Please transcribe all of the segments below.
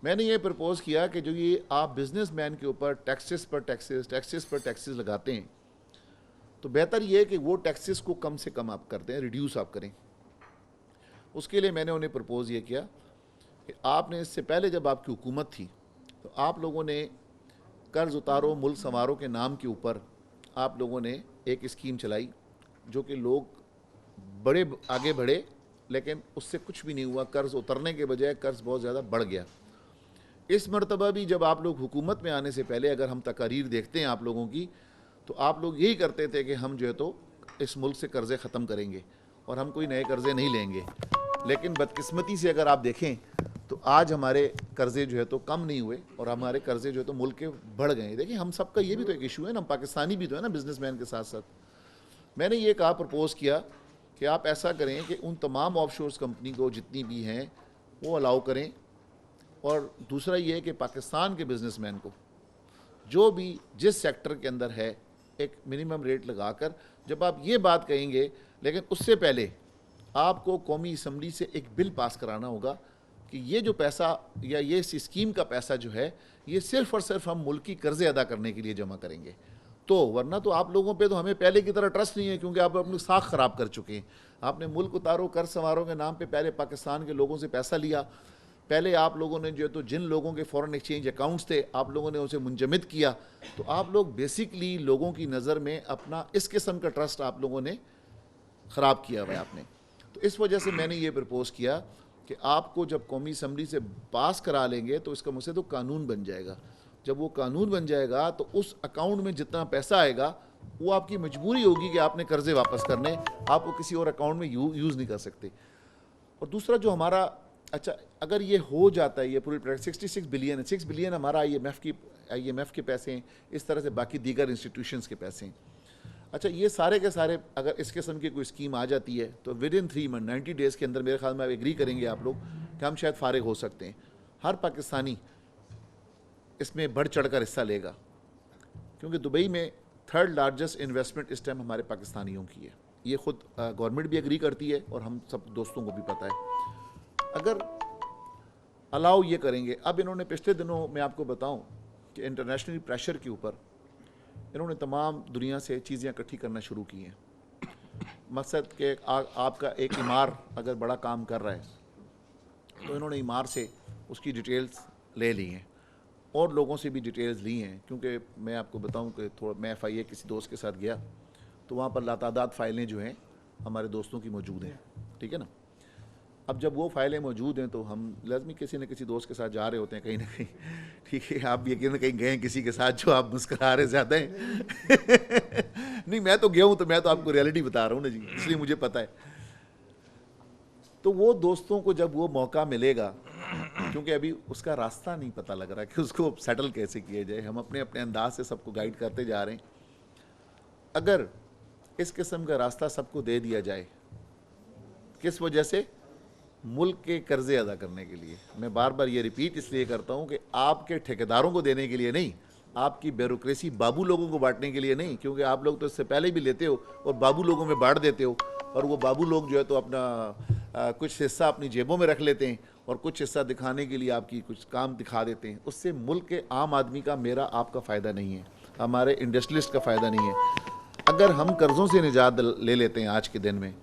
मैंने ये प्रपोज़ किया कि जो ये आप बिजनेसमैन के ऊपर टैक्सेस पर टैक्सेस लगाते हैं, तो बेहतर ये है कि वो टैक्सेस को कम से कम आप करते हैं, रिड्यूस आप करें। उसके लिए मैंने उन्हें प्रपोज़ ये किया कि आपने इससे पहले जब आपकी हुकूमत थी तो आप लोगों ने कर्ज़ उतारो मुल्क संवारो के नाम के ऊपर आप लोगों ने एक स्कीम चलाई जो कि लोग बड़े आगे बढ़े, लेकिन उससे कुछ भी नहीं हुआ। कर्ज़ उतरने के बजाय कर्ज़ बहुत ज़्यादा बढ़ गया। इस मरतबा भी जब आप लोग हुकूमत में आने से पहले अगर हम तकारीर देखते हैं आप लोगों की, तो आप लोग यही करते थे कि हम जो है तो इस मुल्क से कर्ज़े ख़त्म करेंगे और हम कोई नए कर्ज़े नहीं लेंगे। लेकिन बदकिस्मती से अगर आप देखें तो आज हमारे कर्ज़े जो है तो कम नहीं हुए और हमारे कर्ज़े जो है तो मुल्क के बढ़ गए। देखिए, हम सबका ये भी तो एक इशू है ना, हम पाकिस्तानी भी तो है ना बिजनेसमैन के साथ साथ। मैंने ये कहा, प्रपोज़ किया कि आप ऐसा करें कि उन तमाम ऑफशोर्स कंपनी को जितनी भी हैं वो अलाउ करें, और दूसरा ये है कि पाकिस्तान के बिजनेसमैन को जो भी जिस सेक्टर के अंदर है एक मिनिमम रेट लगाकर, जब आप ये बात कहेंगे, लेकिन उससे पहले आपको कौमी असम्बली से एक बिल पास कराना होगा कि ये जो पैसा या ये इस स्कीम का पैसा जो है ये सिर्फ़ और सिर्फ हम मुल्क की कर्ज़े अदा करने के लिए जमा करेंगे। तो वरना तो आप लोगों पे तो हमें पहले की तरह ट्रस्ट नहीं है, क्योंकि आप अपनी साख ख़राब कर चुके हैं। आपने मुल्क उतारो कर्ज संवारो के नाम पे पहले पाकिस्तान के लोगों से पैसा लिया। पहले आप लोगों ने जो है तो जिन लोगों के फॉरेन एक्सचेंज अकाउंट्स थे आप लोगों ने उसे मुंजमद किया। तो आप लोग बेसिकली लोगों की नज़र में अपना इस किस्म का ट्रस्ट आप लोगों ने ख़राब किया हुआ है आपने। तो इस वजह से मैंने ये प्रपोज़ किया कि आपको जब कौमी असम्बली से पास करा लेंगे तो इसका मुझसे तो कानून बन जाएगा। जब वो कानून बन जाएगा तो उस अकाउंट में जितना पैसा आएगा वो आपकी मजबूरी होगी कि आपने कर्ज़े वापस करने, आप वो किसी और अकाउंट में यूज़ नहीं कर सकते। और दूसरा जो हमारा, अच्छा अगर ये हो जाता है, ये पूरी 66 बिलियन है, 6 बिलियन हमारा IMF के पैसे हैं, इस तरह से बाकी दीगर इंस्टीट्यूशंस के पैसे हैं। अच्छा, ये सारे के सारे अगर इस किस्म की कोई स्कीम आ जाती है तो विद इन 3 मंथ 90 डेज़ के अंदर मेरे ख्याल में एग्री करेंगे आप लोग कि हम शायद फारिग हो सकते हैं। हर पाकिस्तानी इसमें बढ़ चढ़ कर हिस्सा लेगा, क्योंकि दुबई में 3rd लार्जेस्ट इन्वेस्टमेंट इस टाइम हमारे पाकिस्तानियों की है। ये ख़ुद गवर्नमेंट भी एग्री करती है और हम सब दोस्तों को भी पता है। अगर अलाउ ये करेंगे, अब इन्होंने पिछले दिनों मैं आपको बताऊं कि इंटरनेशनल प्रेशर के ऊपर इन्होंने तमाम दुनिया से चीज़ें इकट्ठी करना शुरू की हैं। मकसद कि आपका एक इमार अगर बड़ा काम कर रहा है तो इन्होंने इमार से उसकी डिटेल्स ले ली हैं और लोगों से भी डिटेल्स ली हैं। क्योंकि मैं आपको बताऊं कि थोड़ा मैं FIA किसी दोस्त के साथ गया तो वहाँ पर लातादाद फ़ाइलें जो हैं हमारे दोस्तों की मौजूद हैं, ठीक है ना। अब जब वो फ़ाइलें मौजूद हैं तो हम लाजमी किसी न किसी दोस्त के साथ जा रहे होते हैं कहीं ना कहीं, ठीक है। आप यकीन कहीं गए हैं किसी के साथ जो आप मुस्करा रहे ज़्यादा हैं नहीं, मैं तो गया हूँ तो मैं तो आपको रियलिटी बता रहा हूँ ना जी, इसलिए मुझे पता है। तो वो दोस्तों को जब वो मौका मिलेगा, क्योंकि अभी उसका रास्ता नहीं पता लग रहा कि उसको सेटल कैसे किया जाए, हम अपने अपने अंदाज से सबको गाइड करते जा रहे हैं। अगर इस किस्म का रास्ता सबको दे दिया जाए, किस वजह से? मुल्क के कर्ज़े अदा करने के लिए। मैं बार बार ये रिपीट इसलिए करता हूँ कि आपके ठेकेदारों को देने के लिए नहीं, आपकी ब्यूरोक्रेसी बाबू लोगों को बांटने के लिए नहीं, क्योंकि आप लोग तो इससे पहले भी लेते हो और बाबू लोगों में बांट देते हो, और वो बाबू लोग जो है तो अपना कुछ हिस्सा अपनी जेबों में रख लेते हैं और कुछ हिस्सा दिखाने के लिए आपकी कुछ काम दिखा देते हैं। उससे मुल्क के आम आदमी का, मेरा, आपका फ़ायदा नहीं है, हमारे इंडस्ट्रियलिस्ट का फ़ायदा नहीं है। अगर हम कर्ज़ों से निजात ले लेते हैं आज के दिन में,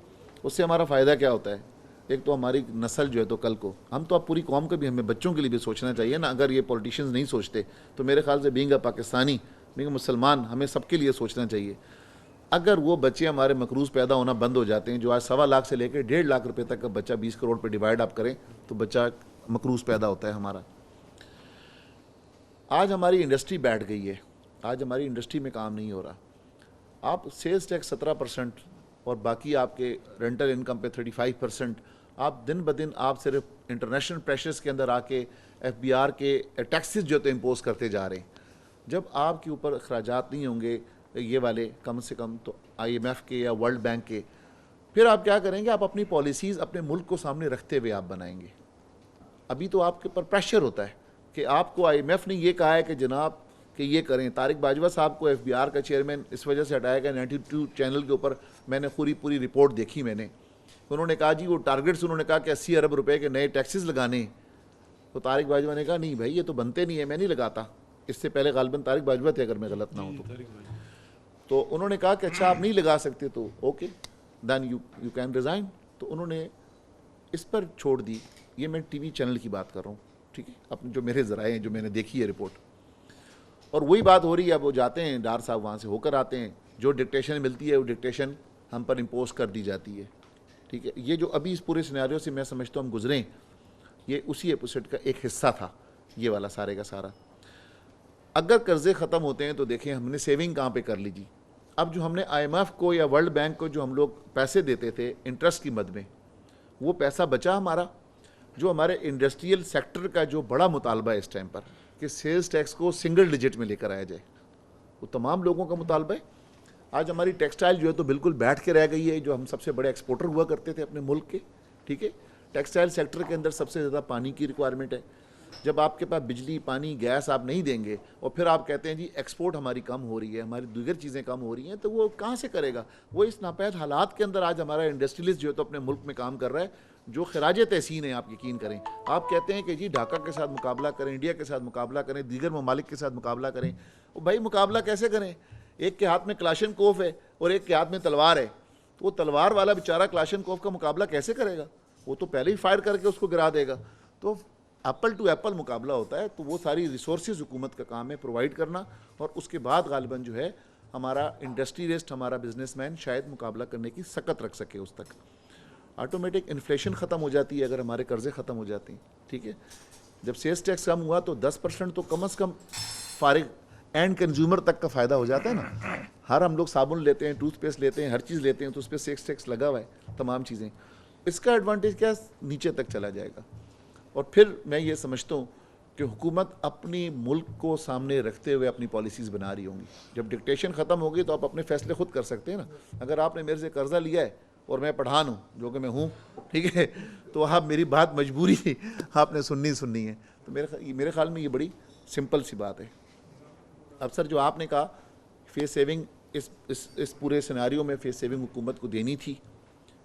उससे हमारा फ़ायदा क्या होता है? एक तो हमारी नस्ल जो है तो कल को, हम तो अब पूरी कौम का भी, हमें बच्चों के लिए भी सोचना चाहिए ना। अगर ये पॉलिटिशियंस नहीं सोचते तो मेरे ख्याल से being a Pakistani, being a मुसलमान, हमें सबके लिए सोचना चाहिए। अगर वो बच्चे हमारे मकरूज़ पैदा होना बंद हो जाते हैं, जो आज 1.25 लाख से लेकर 1.5 लाख रुपए तक का बच्चा 20 करोड़ पे डिवाइड आप करें तो बच्चा मकरूज़ पैदा होता है हमारा। आज हमारी इंडस्ट्री बैठ गई है, आज हमारी इंडस्ट्री में काम नहीं हो रहा। आप सेल्स टैक्स 17% और बाकी आपके रेंटल इनकम पे 35%, आप दिन ब दिन आप सिर्फ इंटरनेशनल प्रेशर्स के अंदर आके FBR के टैक्सेस जो तो इम्पोज करते जा रहे हैं। जब आपके ऊपर अखराजात नहीं होंगे ये वाले कम से कम तो IMF के या वर्ल्ड बैंक के, फिर आप क्या करेंगे? आप अपनी पॉलिसीज़ अपने मुल्क को सामने रखते हुए आप बनाएंगे। अभी तो आपके ऊपर प्रेशर होता है कि आपको IMF ने ये कहा है कि जनाब कि ये करें। तारिक बाजवा साहब को FBR का चेयरमैन इस वजह से हटाया गया। 92 चैनल के ऊपर मैंने पूरी रिपोर्ट देखी मैंने। उन्होंने कहा जी वो टारगेट्स, उन्होंने कहा कि 80 अरब रुपए के नए टैक्सेस लगाने, तो तारिक बाजवा ने कहा नहीं भाई ये तो बनते नहीं है, मैं नहीं लगाता। इससे पहले गालिबन तारिक बाजवा थे अगर मैं गलत ना हूँ तो उन्होंने कहा कि अच्छा आप नहीं लगा सकते तो okay then you can resign. तो उन्होंने इस पर छोड़ दी। ये मैं टीवी चैनल की बात कर रहा हूँ, ठीक है, अपने जो मेरे ज़राए हैं, जो मैंने देखी है रिपोर्ट। और वही बात हो रही है, अब वो जाते हैं डार साहब वहाँ से होकर आते हैं, जो डिक्टेशन मिलती है वो डिक्टेशन हम पर इम्पोज कर दी जाती है, ठीक है। ये जो अभी इस पूरे सिनेरियो से मैं समझता हूँ हम गुजरें, ये उसी एपिसोड का एक हिस्सा था, ये वाला सारे का सारा। अगर कर्जे ख़त्म होते हैं तो देखें हमने सेविंग कहाँ पे कर ली जी। अब जो हमने IMF को या वर्ल्ड बैंक को जो हम लोग पैसे देते थे इंटरेस्ट की मद में, वो पैसा बचा हमारा। जो हमारे इंडस्ट्रियल सेक्टर का जो बड़ा मुतालबा है इस टाइम पर कि सेल्स टैक्स को सिंगल डिजिट में लेकर आया जाए, वो तमाम लोगों का मुतालबा है। आज हमारी टेक्सटाइल जो है तो बिल्कुल बैठ के रह गई है, जो हम सबसे बड़े एक्सपोर्टर हुआ करते थे अपने मुल्क के, ठीक है। टेक्सटाइल सेक्टर के अंदर सबसे ज़्यादा पानी की रिक्वायरमेंट है। जब आपके पास बिजली, पानी, गैस आप नहीं देंगे और फिर आप कहते हैं जी एक्सपोर्ट हमारी कम हो रही है, हमारी दीगर चीज़ें कम हो रही हैं, तो वो कहाँ से करेगा। वो इस नापैद हालात के अंदर आज हमारा इंडस्ट्रियलिस्ट जो है तो अपने मुल्क में काम कर रहा है, जो खराज तहसीन है। आप यकीन करें, आप कहते हैं कि जी ढाका के साथ मुकाबला करें, इंडिया के साथ मुकाबला करें, दीगर ममालिक के साथ मुकाबला करें। वो भाई मुकाबला कैसे करें? एक के हाथ में क्लाशनकोफ है और एक के हाथ में तलवार है, तो वो तलवार वाला बेचारा क्लाशनकोफ का मुकाबला कैसे करेगा? वो तो पहले ही फायर करके उसको गिरा देगा। तो एप्पल टू एप्पल मुकाबला होता है। तो वो सारी रिसोर्सेज हुकूमत का काम है प्रोवाइड करना, और उसके बाद गालिबन जो है हमारा इंडस्ट्रियलिस्ट, हमारा बिजनेसमैन शायद मुकाबला करने की सकत रख सके उस तक। ऑटोमेटिक इन्फ्लेशन ख़त्म हो जाती है अगर हमारे कर्जे ख़त्म हो जाते हैं, ठीक है। जब सेल्स टैक्स कम हुआ तो 10% तो कम अज़ कम फारिग एंड कंज्यूमर तक का फ़ायदा हो जाता है ना। हर हम लोग साबुन लेते हैं, टूथपेस्ट लेते हैं, हर चीज़ लेते हैं, तो उस पर सेल्स टैक्स लगा हुआ है, तमाम चीज़ें। इसका एडवांटेज क्या नीचे तक चला जाएगा। और फिर मैं ये समझता हूँ कि हुकूमत अपनी मुल्क को सामने रखते हुए अपनी पॉलिसीज़ बना रही होंगी। जब डिक्टेशन ख़त्म होगी तो आप अपने फैसले खुद कर सकते हैं ना। अगर आपने मेरे से कर्जा लिया है और मैं पठान हूँ, जो कि मैं हूँ, ठीक है, तो आप मेरी बात मजबूरी आपने सुननी है। तो मेरे ख्याल में ये बड़ी सिंपल सी बात है। अब सर जो आपने कहा फेस सेविंग, इस पूरे सिनारियों में फेस सेविंग हुकूमत को देनी थी,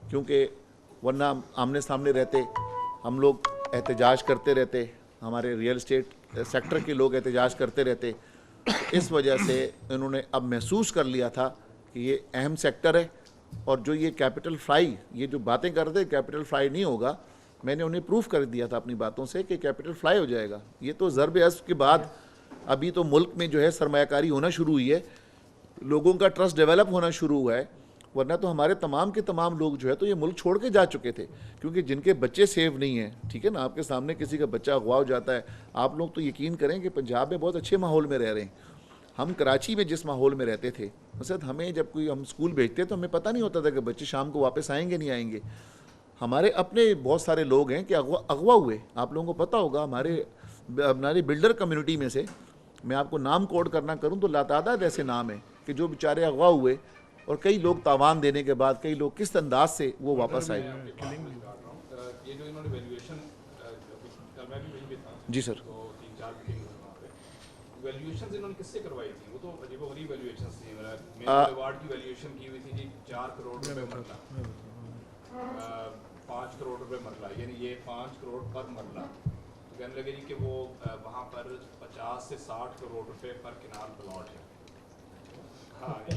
क्योंकि वरना आमने सामने रहते, हम लोग एहतजाज करते रहते, हमारे रियल एस्टेट सेक्टर के लोग एहतजाज करते रहते। तो इस वजह से इन्होंने अब महसूस कर लिया था कि ये अहम सेक्टर है, और जो ये कैपिटल फ्लाई, ये जो बातें कर रहे थे कैपिटल फ्लाई नहीं होगा, मैंने उन्हें प्रूफ कर दिया था अपनी बातों से कि कैपिटल फ्लाई हो जाएगा। ये तो ज़रब अज़्ब के बाद अभी तो मुल्क में जो है सरमायाकारी होना शुरू हुई है, लोगों का ट्रस्ट डेवलप होना शुरू हुआ है। वरना तो हमारे तमाम के तमाम लोग जो है तो ये मुल्क छोड़ के जा चुके थे, क्योंकि जिनके बच्चे सेव नहीं हैं, ठीक है ना, आपके सामने किसी का बच्चा अगवा हो जाता है। आप लोग तो यकीन करें कि पंजाब में बहुत अच्छे माहौल में रह रहे हैं। हम कराची में जिस माहौल में रहते थे, मसद हमें जब कोई हम स्कूल भेजते तो हमें पता नहीं होता था कि बच्चे शाम को वापस आएंगे नहीं आएंगे। हमारे अपने बहुत सारे लोग हैं कि अगवा हुए। आप लोगों को पता होगा हमारी बिल्डर कम्युनिटी में से, मैं आपको नाम कोड करना करूं तो लातादाद ऐसे नाम हैं कि जो बेचारे अगवा हुए, और कई लोग तावान देने के बाद कई लोग किस अंदाज से वो वापस आए। ये जो इन्होंने वैल्यूएशन, मैं भी वहीं पे था जी सर, तो 3-4 मीटिंग वहाँ पे वैल्यूएशन इन्होंने किससे करवाई थी? वो तो अजीब-ओ-गरीब वैल्यूएशंस थी। मेरे वार्ड की वैल्यूएशन की हुई थी जी 4 करोड़ रुपए मरला, 5 करोड़ रुपए मरला, यानी ये 5 करोड़ पर मरला। तो कहने लगे जी कि वो वहाँ पर 50 से 60 करोड़ रुपए पर किनाल प्लॉट है। हाँ, ये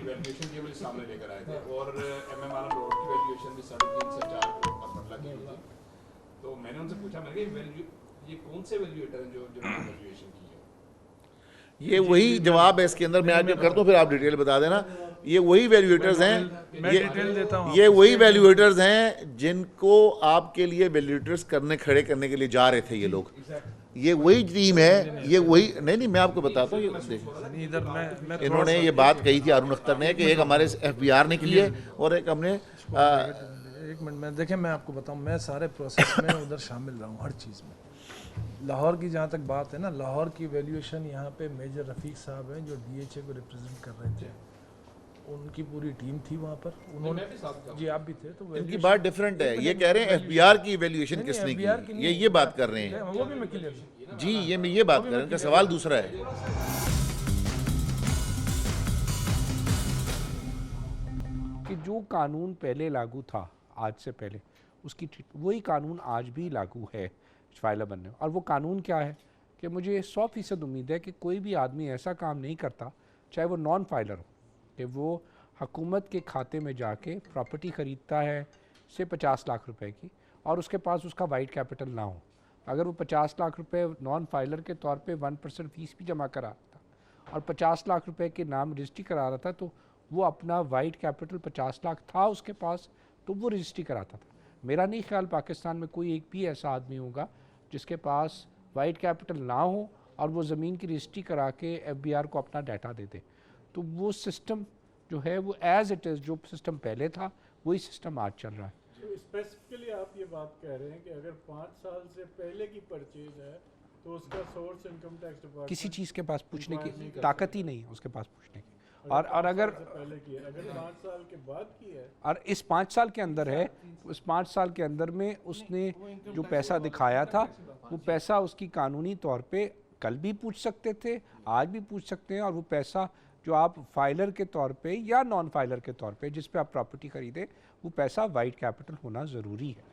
वैल्यूएशन की वजह सामने लेकर आए थे। और MM आलम रोड की वैल्यूएशन भी 3.5 से 4 करोड़ पर मरला की हुई थी। तो मैंने उनसे पूछा, मैंने कहा ये कौन से वैल्यूएटर हैं जो वैल्यूएशन की है? ये वही जवाब है इसके अंदर। मैं आज करता हूँ, फिर आप डिटेल बता देना। ये वही वैल्यूएटर्स हैं, ये वही वैल्यूएटर्स हैं जिनको आपके लिए वैल्यूएटर्स खड़े करने के लिए जा रहे थे ये लोग। ये वही टीम है, ये वही नहीं, मैं आपको बताता हूँ। इन्होंने ये बात कही थी अरुण अख्तर ने कि एक हमारे FBR ने की है और एक हमने एक मिनट में देखें, मैं आपको बताऊं, मैं सारे प्रोसेस में उधर शामिल रहा हूँ, हर चीज़ में। लाहौर की जहाँ तक बात है ना, लाहौर की वैल्यूएशन यहाँ पे मेजर रफ़ीक साहब हैं जो DHA को रिप्रेजेंट कर रहे थे, उनकी पूरी टीम थी वहाँ पर। उन्होंने जी आप भी थे, तो इनकी बात डिफरेंट है। ये कह रहे हैं FBR की वैल्यूएशन किसने की, ये बात कर रहे हैं। वो भी मैं क्लियर जी, ये बात कर रहे हैं। इनका सवाल दूसरा है कि जो कानून पहले लागू था आज से पहले, उसकी वही कानून आज भी लागू है, फाइलर बनने। और वो कानून क्या है कि मुझे 100% उम्मीद है कि कोई भी आदमी ऐसा काम नहीं करता, चाहे वो नॉन फाइलर हो, कि वो हुकूमत के खाते में जाके प्रॉपर्टी ख़रीदता है से 50 लाख रुपए की और उसके पास उसका वाइट कैपिटल ना हो। अगर वो 50 लाख रुपए नॉन फाइलर के तौर पे 1% फ़ीस भी जमा करा था और 50 लाख रुपए के नाम रजिस्ट्री करा रहा था, तो वो अपना वाइट कैपिटल 50 लाख था उसके पास, तो वो रजिस्ट्री कराता था। मेरा नहीं ख्याल पाकिस्तान में कोई एक भी ऐसा आदमी होगा जिसके पास वाइट कैपिटल ना हो और वो ज़मीन की रजिस्ट्री करा के FBR को अपना डाटा दे दे। तो वो सिस्टम जो है वो एज़ इट इज़, जो सिस्टम पहले था वही सिस्टम आज चल रहा है। तो स्पेसिफिकली आप ये बात कह रहे हैं कि अगर 5 साल से पहले की परचेज है तो उसका सोर्स इनकम टैक्स डिपार्टमेंट किसी चीज़ के पास पूछने इंक्वायरी की नहीं कर ताकत सकता। ही नहीं है उसके पास पूछने की। और 5 अगर साल से पहले की है, अगर 5 साल के बाद की है और इस 5 साल के अंदर है, उस 5 साल के अंदर में उसने जो पैसा दिखाया था वो पैसा उसकी कानूनी तौर पे कल भी पूछ सकते थे, आज भी पूछ सकते हैं। और वो पैसा जो आप फाइलर के तौर पे या नॉन फाइलर के तौर पे जिस पे आप प्रॉपर्टी खरीदे, वो पैसा वाइट कैपिटल होना ज़रूरी है।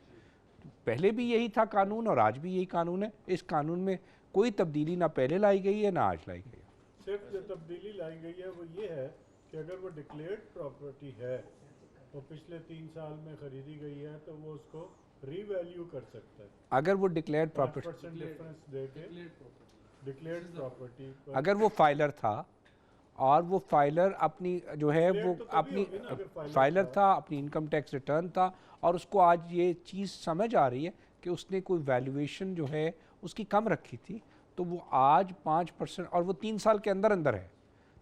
तो पहले भी यही था कानून और आज भी यही कानून है। इस कानून में कोई तब्दीली ना पहले लाई गई है ना आज लाई गई है। सिर्फ जो तब्दीली लाई गई है वो ये है कि अगर वो डिक्लेयर्ड प्रॉपर्टी है और पिछले 3 साल में खरीदी गई है तो वो उसको रीवैल्यू कर सकता है। अगर वो डिक्लेयर्ड प्रॉपर्टी 5% डिफरेंस देके डिक्लेयर्ड प्रॉपर्टी अगर वो फाइलर था और वो फाइलर अपनी जो है वो Declared तो तभी अपनी होगी ना अगर फाइलर फाइलर था। था, अपनी इनकम टैक्स रिटर्न था और उसको आज ये चीज़ समझ आ रही है कि उसने कोई वैल्यूएशन जो है उसकी कम रखी थी, तो वो आज 5% और वो 3 साल के अंदर अंदर है,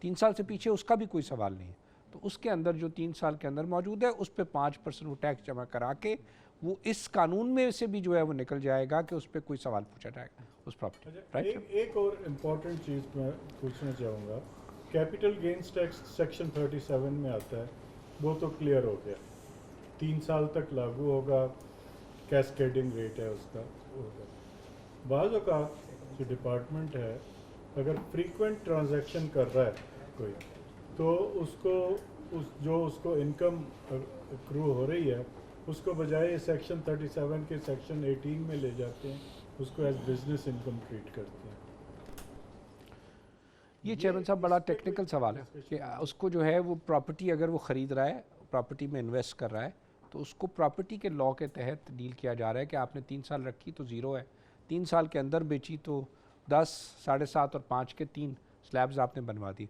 3 साल से पीछे उसका भी कोई सवाल नहीं है। तो उसके अंदर जो 3 साल के अंदर मौजूद है उस पर 5% वो टैक्स जमा करा के वो इस कानून में से भी जो है वो निकल जाएगा कि उस पर कोई सवाल पूछा जाएगा उस प्रॉपर्टी। राइट। एक और इम्पॉर्टेंट चीज़ मैं पूछना चाहूँगा, कैपिटल गेन्स टैक्स सेक्शन 37 में आता है, वो तो क्लियर हो गया, 3 साल तक लागू होगा, कैस्केडिंग रेट है उसका होगा। बाज़ औक़ात जो डिपार्टमेंट है अगर फ्रीक्वेंट ट्रांजैक्शन कर रहा है कोई, तो उसको उसको इनकम अक्रू हो रही है उसको बजाय सेक्शन 37 के सेक्शन 18 में ले जाते हैं, उसको एज बिजनेस इनकम ट्रीट करते हैं। ये चेयरमैन साहब बड़ा टेक्निकल सवाल है कि उसको जो है वो प्रॉपर्टी अगर वो ख़रीद रहा है, प्रॉपर्टी में इन्वेस्ट कर रहा है, तो उसको प्रॉपर्टी के लॉ के तहत डील किया जा रहा है कि आपने 3 साल रखी तो ज़ीरो है, 3 साल के अंदर बेची तो 10, 7.5 और 5 के 3 स्लैब्स आपने बनवा दी।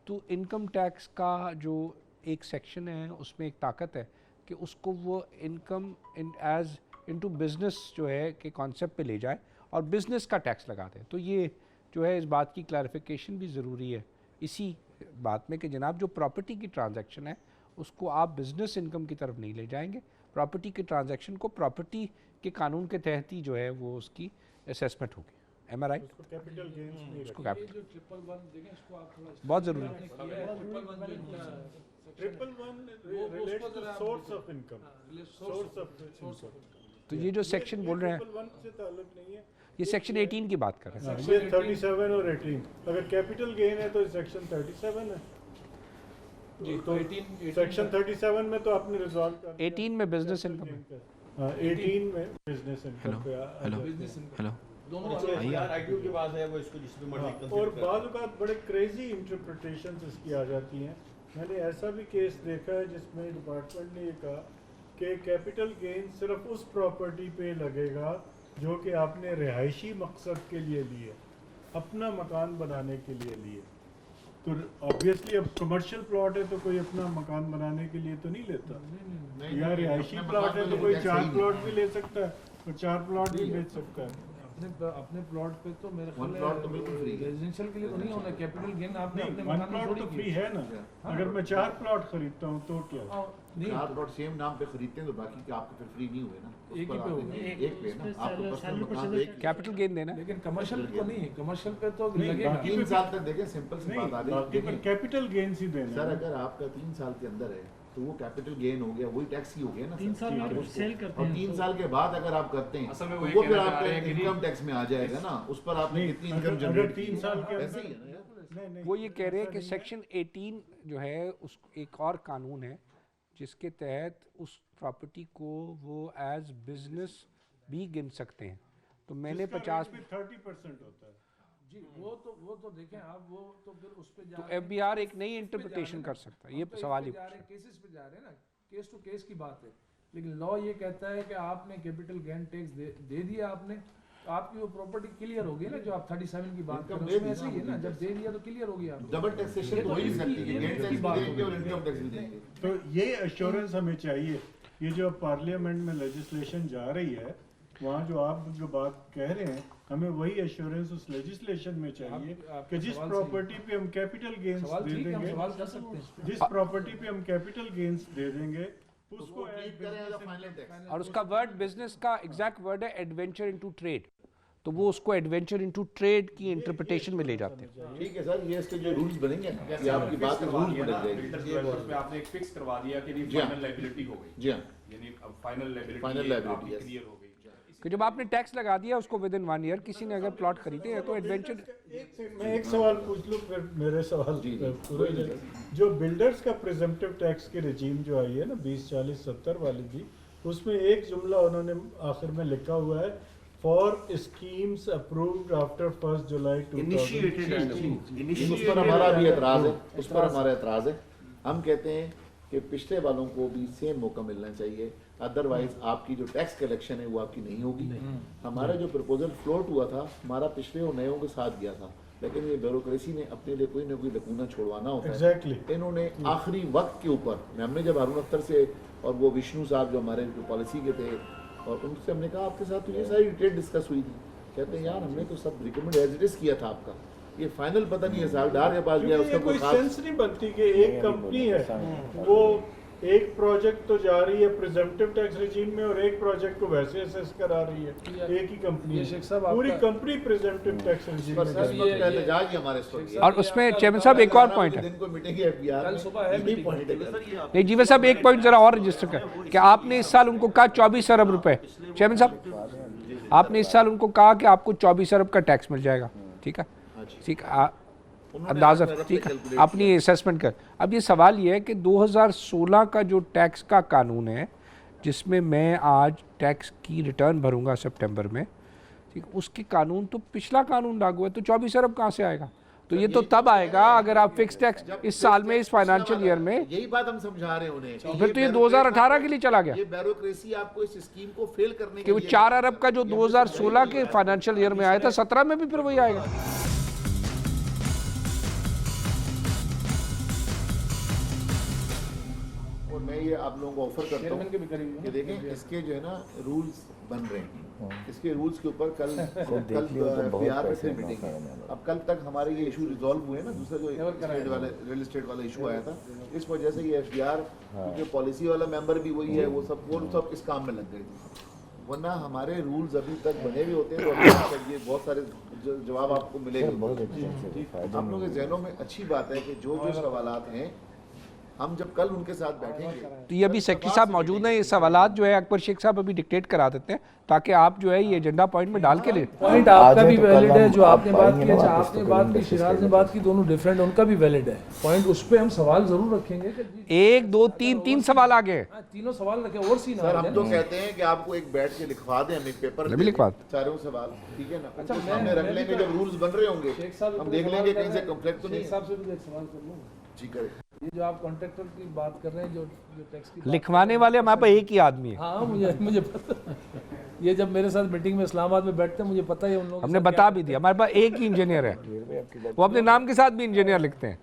तो इनकम टैक्स का जो एक सेक्शन है उसमें एक ताकत है कि उसको वो इनकम एज इनटू बिज़नेस जो है कि कॉन्सेप्ट पे ले जाए और बिज़नेस का टैक्स लगा दे। तो ये जो है इस बात की क्लैरिफिकेशन भी ज़रूरी है इसी बात में कि जनाब जो प्रॉपर्टी की ट्रांजैक्शन है उसको आप बिज़नेस इनकम की तरफ नहीं ले जाएंगे। प्रॉपर्टी के ट्रांजैक्शन को प्रॉपर्टी के कानून के तहत ही जो है वो उसकी असेसमेंट होगी। एम आई राइट? उसको कैपिटल गेन्स नहीं उसको रखना। ये कैपिटल जो 111 देखें इसको आप थोड़ा बहुत ज़रूरी है। आपने किया है, 111 जो इनका section है, 111 वो relates उसको to जरा आप source देखिए। of income. हाँ, relate- Source of source income. of income। तो ये जो सेक्शन बोल रहे हैं 111 से ताल्लुक नहीं है, ये सेक्शन 18 की बात कर रहे हैं। ये 37 और 18। अगर कैपिटल गेन है तो सेक्शन 37 है। जी, तो 18 सेक्शन 37 में तो आपने रिजॉल्व कर दिया। 18 में business Capital income gain का। हाँ, 18 में बिजनेस इनकम पे आ जाते हैं। business income। हेलो दोनों जो अलग- यार आईटीओ के पास है वो इसको जिसमें मर्जी हाँ, कंसीडर और कर बाद औक़ात बड़े क्रेजी इंटरप्रिटेशंस इसकी आ जाती हैं। मैंने ऐसा भी केस देखा है जिसमें डिपार्टमेंट ने ये कहा कि कैपिटल गेन सिर्फ उस प्रॉपर्टी पे लगेगा जो कि आपने रिहायशी मकसद के लिए लिए, अपना मकान बनाने के लिए लिए। तो ऑब्वियसली अब कमर्शियल प्लॉट है तो कोई अपना मकान बनाने के लिए तो नहीं लेता, या रिहायशी प्लॉट है तो कोई 4 प्लॉट भी ले सकता है और 4 प्लॉट भी बेच सकता है। अपने प्लॉट पे तो मेरे One ख्याल plot तो बिल्कुल free है। रेजिडेंशियल के लिए तो नहीं होना, कैपिटल गेन आपने अपने वन मकान में प्लॉट थोड़ी तो की। फ्री है ना, अगर मैं 4 प्लॉट खरीदता हूँ तो क्या? नहीं, 4 प्लॉट सेम नाम पे खरीदते हैं तो बाकी के आपके फिर फ्री नहीं हुए ना। उस एक पर ही पे आपने- होगा। एक पे ना आपको पर्सनल मकान एक कैपिटल गेन देना है। लेकिन कमर्शियल को नहीं, कमर्शियल पे तो नहीं, लगेगा। बाकी 3 साल तक देखें, सिंपल सी नहीं, बात आ बाकी गई। पर देखें कैपिटल गेन ही देना सर, है। अगर आपका 3 साल के अंदर है तो वो कैपिटल गेन हो गया, वही टैक्स ही हो गया ना। 3 साल में आप आप उसको- सेल करते और हैं 3 तो- साल के बाद अगर आप करते हैं असल में तो वही वो फिर कहना चाह आपका रहे हैं कि इनकम टैक्स में आ जाएगा ना, उस पर आपने नहीं, कितनी अगर- इनकम अगर जनरेट 3 साल के ऐसे ही अंदर- है ना यार। नहीं, नहीं, वो ये कह रहे हैं ऐसा कि नहीं है। सेक्शन 18 जो है उस एक और कानून है जिसके तहत उस प्रॉपर्टी को वो एज बिजनेस भी गिन सकते हैं। तो मैंने जिसका 50 rate भी 30% होता है। जी वो तो देखें आप, वो तो फिर उस पे जा तो रहे हैं, एफबीआर एक नई उस पे जा रहे इंटरप्रिटेशन हैं कर ना। सकता है, हम ये तो इस सवाल पे ही जा रहे हैं, पूछ केसेस पे जा रहे हैं ना, केस टू केस की बात है। लेकिन लॉ ये कहता है कि आपने कैपिटल गेन टैक्स दे दिया आपने, तो आपकी वो प्रॉपर्टी क्लियर होगी ना, जो आप 37 की बात कर Income रहे हो दे उसमें ऐसे ही है दी ना, ना, जब दे दिया तो क्लियर होगी आप। डबल टैक्सेशन तो हो ही सकती है, गेन टैक्स भी देंगे और इनकम टैक्स भी देंगे। तो ये एश्योरेंस हमें चाहिए। ये जो पार्लियामेंट में लेजिस्लेशन जा रही है, वहाँ जो आप जो बात कह रहे हैं, हमें वही एश्योरेंस उस लेजिस्लेशन में चाहिए कि जिस प्रॉपर्टी पे हम कैपिटल गेन्स सवाल दे ठीक है, हम देंगे, सवाल कर सकते हैं इस पे। जिस प्रॉपर्टी पे हम कैपिटल गेन्स दे देंगे उसको कीप करें एज अ फाइनल टैक्स। और उसका वर्ड बिजनेस का एग्जैक्ट वर्ड है एडवेंचर इनटू ट्रेड, तो वो उसको एडवेंचर इनटू ट्रेड की इंटरप्रिटेशन में ले जाते हैं। ठीक है सर, ये इसके जो रूल्स बनेंगे, ये आपकी बात है, रूल्स बने जाएंगे। उसमें आपने एक फिक्स करवा दिया कि जी हाँ। फाइनल लायबिलिटी हो गई, जी हाँ, यानी अब final Final liability liability, yes. Clear हो गई। कि जब आपने टैक्स लगा दिया उसको विद इन 1 ईयर किसी ने अगर प्लॉट खरीदे हैं तो एडवेंचर। मैं एक सवाल पूछ लूँ फिर मेरे सवाल जी, पूरे हो जाए। जो बिल्डर्स का प्रिजम्पटिव टैक्स की रिजीम जो आई है ना 20, 40, 70 वाली भी, उसमें एक जुमला उन्होंने आखिर में लिखा हुआ है, फॉर स्कीम्स अप्रूव्ड आफ्टर 1 जुलाई 2016। उस पर हमारा भी एतराज है, उस पर हमारा एतराज है। हम कहते हैं कि पिछले वालों को भी सेम मौका मिलना चाहिए, अदरवाइज आपकी जो टैक्स कलेक्शन है वो आपकी नहीं होगी। हमारा जो प्रपोजल फ्लोट हुआ था, हमारा पिछले और नयों के साथ गया था, लेकिन ये ब्यूरोक्रेसी ने अपने लिए कोई ना कोई लकूना छोड़वाना होता है। Exactly. इन्होंने आखिरी वक्त के ऊपर, हमने जब हारून अख्तर से और वो विष्णु साहब जो हमारे जो पॉलिसी के थे, और उनसे हमने कहा आपके साथ तो ये सारी डिटेल डिस्कस हुई थी, कहते हैं यार हमने तो सब रिकमेंड एज इट इज किया था आपका, ये फाइनल पता नहीं है साहब डार के पास गया, क्योंकि उसका ये कोई कोई खास सेंस नहीं बनती कि एक कंपनी है, वो एक प्रोजेक्ट तो जा रही है प्रिजम्पटिव टैक्स रिजीम में और एक प्रोजेक्ट को वैसे असेस करा रही है, एक ही कंपनी ये है, शेख साहब पूरी आपका- कंपनी प्रिजम्पटिव टैक्स रिजीम में पर जा इस रही है। वक्त का एहतजाज ही हमारे इस वक्त और उसमें चेयरमैन साहब एक और पॉइंट है, दिन को मीटिंग है FBR कल में, सुबह है यही मीटिंग। पॉइंट है कल। नहीं जीवा साहब एक पॉइंट जरा और रजिस्टर कर कि आपने इस साल उनको कहा 24 अरब रुपए, चेयरमैन साहब आपने इस साल उनको कहा कि आपको 24 अरब का टैक्स मिल जाएगा, ठीक है, ठीक अंदाजा, ठीक है, अपनी असेसमेंट कर। अब ये सवाल ये है कि 2016 का जो टैक्स का कानून है, जिसमें मैं आज टैक्स की रिटर्न भरूंगा सितंबर में, ठीक, उसके कानून तो पिछला कानून लागू है, तो 24 अरब कहाँ से आएगा? तो ये तो तब आएगा अगर आप फिक्स टैक्स इस साल में, इस फाइनेंशियल ईयर में, यही बात हम समझा रहे हैं उन्हें कि फिर तो ये 2018 के लिए चला गया ये ब्यूरोक्रेसी आपको इस स्कीम को फेल करने कि के वो लिए 4 अरब का जो 2016 के फाइनेंशियल ईयर में आया था, 17 में भी फिर वही आएगा। और मैं ये आप लोगों को ऑफर करता चेयरमैन के हूँ भी करीब कि देखें इसके जो है ना रूल्स बन रहे हैं, इसके रूल्स के ऊपर कल FBR में फिर मीटिंग है। अब कल तक हमारे ये इशू रिजॉल्व हुए ना, दूसरा जो स्टेट वाले रियल एस्टेट वाला इशू आया था, इस वजह से ये FBR क्योंकि पॉलिसी वाला मेंबर भी वही है, वो सब इस काम में लग गए थे, वरना हमारे रूल्स अभी तक बने भी होते हैं तो अभी तक ये बहुत सारे जवाब आपको मिलेंगे। हम लोगों के जहनों में अच्छी बात है कि जो जो सवालात हैं, हम जब कल उनके साथ बैठेंगे तो ये अभी सेक्रेटरी साहब मौजूद हैं, ये सवालात जो है अकबर शेख साहब अभी डिक्टेट करा देते हैं ताकि आप जो है ये एजेंडा पॉइंट में डाल के ले। पॉइंट आपका भी वैलिड है, जो आपने बात की, अच्छा आपने बात की, शिराज ने बात की, दोनों डिफरेंट, उनका भी वैलिड है पॉइंट, उस पर हम सवाल जरूर रखेंगे कि जी, 1 2 3 3 सवाल आ गए। हाँ, तीनों सवाल रखे और सी ना सर आ हम जाए तो ना। कहते हैं कि आपको एक बैठ के लिखवा दें, हम एक पेपर मैं भी लिखवा दूं। चारों सवाल, ठीक है ना, अच्छा, उनको मैं- सामने रख मैं भी लेंगे, तो- जब रूल्स बन रहे होंगे शेख साहब हम भी देख सवाल लेंगे कर कहीं रहे से हैं। कंफ्लिक्ट तो नहीं शेख है। साहब से भी एक सवाल कर लूँ। जी करें। ये जो आप कॉन्ट्रैक्टर की बात कर रहे हैं, जो टैक्स की बात लिखवाने वाले हमारे पास एक ही आदमी है, हाँ मुझे पता, ये जब मेरे साथ मीटिंग में इस्लामाबाद में बैठते हैं मुझे पता है उन लोगों के हमने साथ बता क्या भी दिया, हमारे पास एक ही इंजीनियर है, वो अपने नाम के साथ भी इंजीनियर लिखते हैं।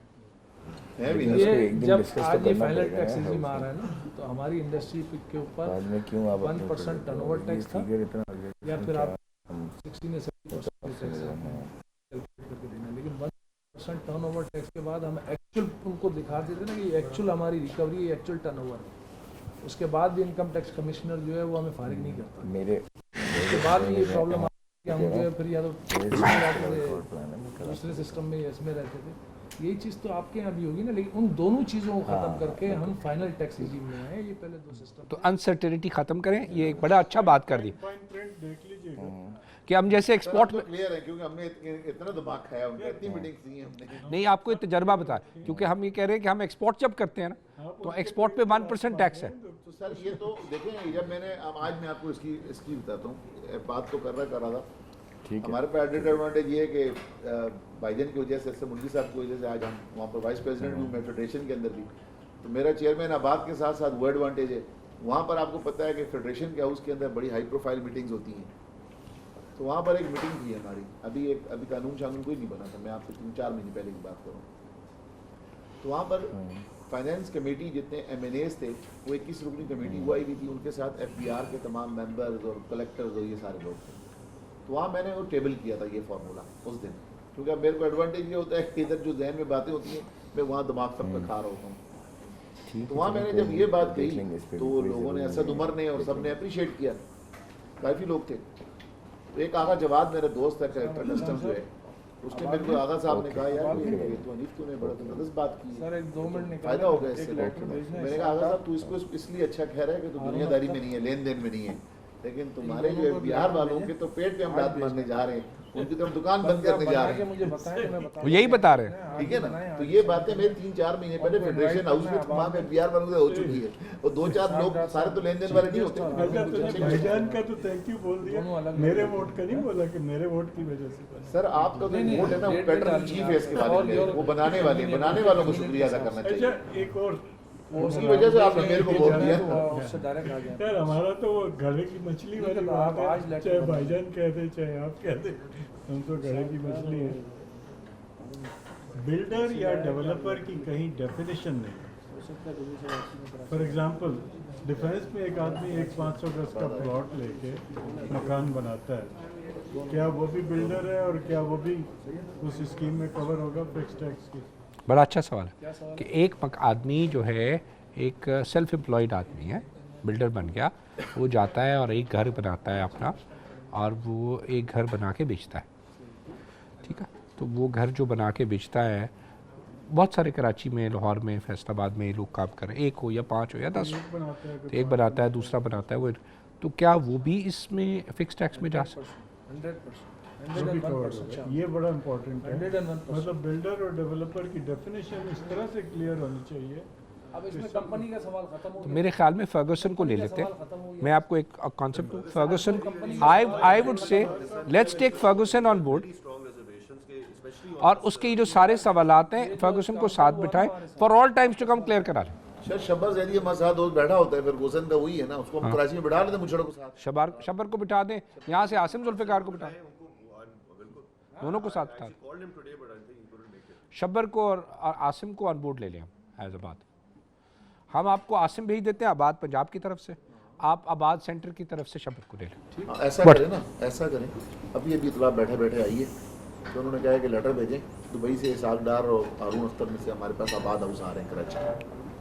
है भी ये जब आज ये फाइनल टैक्स रिजीम आ रहा है ना, तो हमारी इंडस्ट्री के ऊपर 1% टर्नओवर टैक्स था, या फिर आप 16 या 70% टैक्स करके देना, लेकिन 1% टर्नओवर टैक्स के बाद हम एक्चुअल उनको दिखा देते ना कि एक्चुअल हमारी रिकवरी एक्चुअल टर्नओवर है, उसके बाद भी इनकम टैक्स कमिश्नर जो है वो हमें फारिग नहीं करता। मेरे उसके बाद भी ये प्रॉब्लम आती है कि हम जो है फिर या तो दूसरे सिस्टम में या इसमें रहते थे, यही चीज़ तो आपके यहाँ भी होगी ना, लेकिन उन दोनों चीज़ों को ख़त्म करके हम फाइनल टैक्स रिजीम में आए, ये पहले दो सिस्टम। तो अनसर्टेनिटी खत्म करें, ये एक बड़ा अच्छा बात कर दी फाइन प्रिंट देख लीजिएगा। कि हम जैसे एक्सपोर्ट में, क्लियर है क्योंकि हमने इतना दिमाग खाया उनका, इतनी मीटिंग्स दी हैं हमने। नहीं आपको एक तजर्बा बता, क्योंकि हम ये कह रहे हैं कि हम एक्सपोर्ट जब करते हैं ना, तो एक्सपोर्ट पे 1% टैक्स है। तो सर ये तो देखें, जब मैंने अब आज मैं आपको इसकी बताता हूँ, बात तो कर रहा था हमारे पे एडेड एडवांटेज ये है कि भाईजान की वजह से मुंशी साहब की वजह से आज हम वहाँ पर वाइस प्रेसिडेंट भी हूँ मैं फेडरेशन के अंदर भी, तो मेरा चेयरमैन आबाद के साथ साथ वो एडवांटेज है। वहाँ पर आपको पता है कि फेडरेशन के हाउस के अंदर बड़ी हाई प्रोफाइल मीटिंग्स होती हैं, तो वहाँ पर एक मीटिंग थी हमारी, अभी कानून शानून कोई नहीं बना था, मैं आपसे 3-4 महीने पहले की बात करूँ। तो वहाँ पर फाइनेंस कमेटी जितने MNAs थे वो 21 रुकनी कमेटी हुई हुई थी, उनके साथ FBR के तमाम मेंबर्स और कलेक्टर्स और ये सारे लोग थे। तो वहाँ मैंने वो टेबल किया था ये फार्मूला उस दिन, क्योंकि अब मेरे को एडवांटेज ये होता है कि इधर जो जहन में बातें होती हैं मैं वहाँ दिमाग सबका खा रहा होता हूँ। तो वहाँ मैंने जब ये बात कही तो लोगों ने, असद उमर ने और सब ने अप्रिशिएट किया, काफ़ी लोग थे। तो एक आगा जवाद मेरा दोस्त है कलेक्टर कस्टम्स जो है, उसने मेरे को आगा साहब ने कहा यार ये तो अनीफ तूने बड़ा जबरदस्त बात की सर, 1-2 मिनट फायदा होगा इससे। मैंने कहा आगा साहब तू इसको इसलिए अच्छा कह रहा है कि तू दुनियादारी में नहीं है, लेन देन में नहीं है, लेकिन तुम्हारे जो बिहार वालों के तो पेट पे हम लात मारने जा रहे हैं, उनकी तो हम दुकान बंद करने जा रहे हैं, मुझे बताएं तो मैं बताऊं। वो यही बता रहे हैं। ठीक है ना। तो ये बातें मेरी 3-4 महीने पहले फेडरेशन हाउस में तमाम FBR वालों से हो चुकी है, और 2-4 लोग सारे तो लेन देन वाले नहीं होते। अच्छा, तूने भाईजान का तो थैंक यू बोल दिया, मेरे वोट का नहीं बोला कि मेरे वोट की वजह से बना। सर आपका जो वोट है ना वो पैटर्न चीफ है इसके बारे में, वो बनाने वालों को शुक्रिया अदा करना चाहिए। अच्छा, एक और उसकी वजह से आपने मेरे को वोट दिया। उससे डायरेक्ट आ गया। यार हमारा तो वो घड़े की मछली वाली बात है, चाहे भाईजान कहते चाहे आप कहते, हम तो घड़े की मछली है। बिल्डर या डेवलपर की कहीं डेफिनेशन नहीं। फॉर एग्जांपल डिफेंस में एक आदमी एक 500 गज का प्लॉट लेके मकान बनाता है, क्या वो भी बिल्डर है और क्या वो भी उस स्कीम में कवर होगा फिक्स टैक्स की? बड़ा अच्छा सवाल है कि एक आदमी जो है एक सेल्फ एम्प्लॉयड आदमी है, बिल्डर बन गया, वो जाता है और एक घर बनाता है अपना, और वो एक घर बना के बेचता है, ठीक है। तो वो घर जो बना के बेचता है, बहुत सारे कराची में, लाहौर में, फैसलाबाद में लोग काम कर रहे हैं, 1 हो या 5 हो या 10 हो, तो एक बनाता है, दूसरा बनाता है वो, तो क्या वो भी इसमें फिक्स टैक्स में जा सकता है? 100%। ये बड़ा इम्पोर्टेंट है, 101%। मतलब बिल्डर और डेवलपर की डेफिनेशन इस तरह से क्लियर होनी चाहिए। अब इसमें कंपनी का सवाल खत्म हो तो गया। मेरे ख्याल में फर्गूसन को ले लेते सवाल हैं। खत्म हो गया। मैं आपको एक कॉन्सेप्ट दूं, Ferguson, I would say let's take Ferguson on board, और उसके जो सारे सवालात हैं फर्गूसन को साथ बिठाएं, for all times to come clear करा लें। सर शब्बर जैदी हमारे साथ दोस्त बैठा होता है, फिर गोसन का वही है ना, उसको हम कराची में बैठा लेते हैं मुछड़ को साथ। शब्बर को बिठा दें, यहाँ से आसिम जुल्फिकार को बिठा दें, दोनों को साथ बिठा दें, शब्बर को और आसिम को ऑन बोर्ड ले लें हम एज आबाद। हम आपको आसिम भेज देते हैं आबाद पंजाब की तरफ से, आप आबाद सेंटर की तरफ से शब्बर को ले लें। ऐसा करें ना, ऐसा करें, अभी इतला बैठे बैठे आई है, तो उन्होंने कहा है कि लेटर भेजें दुबई से, सागडार और हारून अख्तर में से हमारे पास आबाद हाउस आ रहे हैं कराची,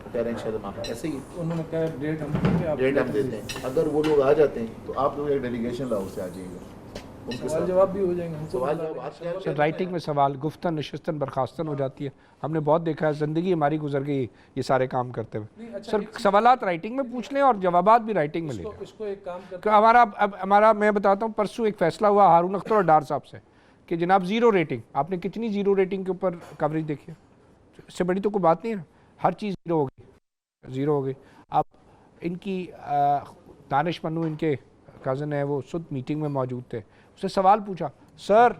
तो कह रहे हैं शायद हम आप ऐसे ही उन्होंने कहा डेट हम देंगे, आप डेट हम देते हैं, अगर वो लोग आ जाते हैं तो आप लोग एक डेलीगेशन लाओ से आ जाइएगा, उनके सवाल साथ जवाब भी हो जाएंगे। हमको सवाल जवाब आज क्या सर राइटिंग में सवाल, गुफ्तन नशिस्तन बर्खास्तन हो जाती है, हमने बहुत देखा है, ज़िंदगी हमारी गुजर गई ये सारे काम करते हुए। सर सवालात राइटिंग में पूछ लें और जवाबात भी राइटिंग में ले लें। इसको एक काम कर, हमारा मैं बताता हूँ, परसों एक फैसला हुआ हारून अख्तर और डार साहब से कि जनाब ज़ीरो रेटिंग, आपने कितनी ज़ीरो रेटिंग के ऊपर कवरेज देखी है? इससे बड़ी तो कोई बात नहीं है ना, हर चीज़ ज़ीरो हो गई। अब इनकी दानिश मन्नू, इनके कज़न है, वो सुध मीटिंग में मौजूद थे, उससे सवाल पूछा, सर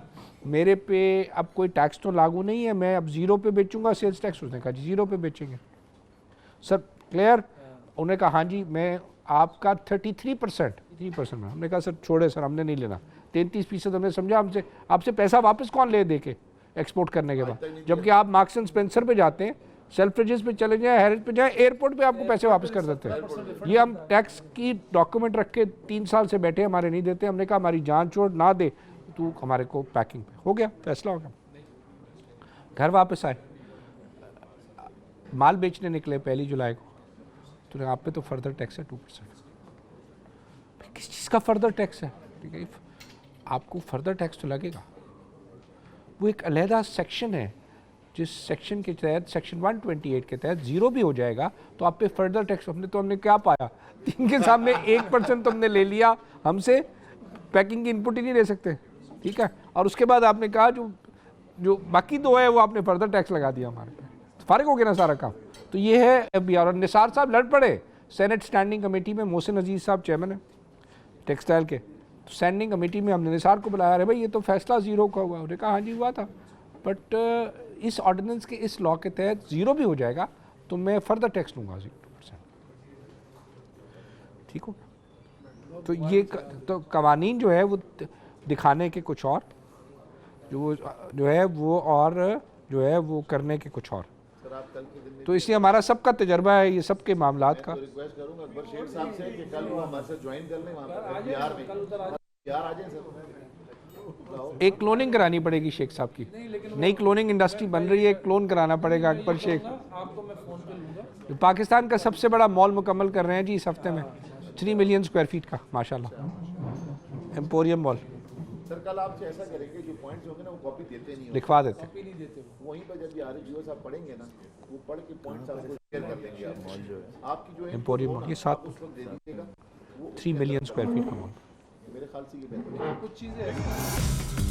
मेरे पे अब कोई टैक्स तो लागू नहीं है, मैं अब ज़ीरो पे बेचूंगा सेल्स टैक्स? उसने कहा जी 0 पे बेचेंगे। Sir clear? उन्होंने कहा हाँ जी, मैं आपका 33% में। हमने कहा सर छोड़े सर, हमने नहीं लेना, 33% हमने समझा, हमसे आपसे पैसा वापस कौन ले दे के एक्सपोर्ट करने के बाद, जबकि आप मार्क्स एंड स्पेंसर पे जाते हैं, सेल्फ्रिजेस पे चले जाएं, हैरिस पे जाएं, एयरपोर्ट पे आपको पैसे वापस कर देते हैं। ये हम टैक्स की डॉक्यूमेंट रख के 3 साल से बैठे, हमारे नहीं देते। हमने कहा हमारी जान छोड़ ना दे तू हमारे को पैकिंग पे, हो गया फैसला, हो गया। घर वापस आए, माल बेचने निकले 1 जुलाई को, तो आप पे तो फर्दर टैक्स है 2%। किस चीज़ का फर्दर टैक्स है? ठीक है, आपको फर्दर टैक्स तो लगेगा, वो एक अलहदा सेक्शन है, जिस सेक्शन के तहत, सेक्शन 128 के तहत 0 भी हो जाएगा तो आप पे फर्दर टैक्स। हमने क्या पाया, 3 के सामने 1% तो हमने ले लिया, हमसे पैकिंग की इनपुट ही नहीं ले सकते, ठीक है। और उसके बाद आपने कहा जो बाकी 2 है वो आपने फर्दर टैक्स लगा दिया हमारे पे, तो फारिग हो गया ना सारा काम। तो ये है FBR। और निसार साहब लड़ पड़े सेनेट स्टैंडिंग कमेटी में, मोहसिन अजीज़ साहब चेयरमैन है टेक्सटाइल के, तो स्टैंडिंग कमेटी में हमने निसार को बुलाया, अरे भाई ये तो फैसला ज़ीरो का हुआ। उन्होंने कहा हाँ जी हुआ था, बट इस ऑर्डिनेंस के इस लॉ के तहत ज़ीरो भी हो जाएगा तो मैं फर्दर टैक्स लूँगा 0%। ठीक हो गया। तो ये तो कवानीन जो है वो दिखाने के कुछ और, जो है वो करने के कुछ और। सर आप कल के दिन में तो इसलिए हमारा सबका तजर्बा है ये सबके मामलात का। तो रिक्वेस्ट करूंगा अकबर शेख साहब से कि कल वो हमारे साथ ज्वाइन कर लें वहाँ पर बिहार में, बिहार आ जाएं सर। एक क्लोनिंग करानी पड़ेगी शेख साहब की, नई क्लोनिंग इंडस्ट्री बन रही है, क्लोन कराना पड़ेगा अकबर शेख। आपको मैं फ़ोन पे लूँगा। जो पाकिस्तान का सबसे बड़ा मॉल मुकम्मल कर रहे हैं जी इस हफ्ते में, 3 मिलियन स्क्वायर फीट का माशाल्लाह, एम्पोरियम मॉल। सर कल आपसे ऐसा करेंगे जो पॉइंट्स होंगे ना वो कॉपी देते नहीं हो, लिखवा देते हैं। कॉपी नहीं देते वो। वहीं पर जब यार जीओ साहब पढ़ेंगे ना वो पढ़ के पॉइंट्स आपको शेयर कर देंगे। आप आपकी जो एम्पोरियम मॉल, ये आप उस वक्त दे दीजिएगा, वो 3 मिलियन स्क्वायर फीट का मॉल। मेरे ख्याल से ये बेहतर है। कुछ चीज़ें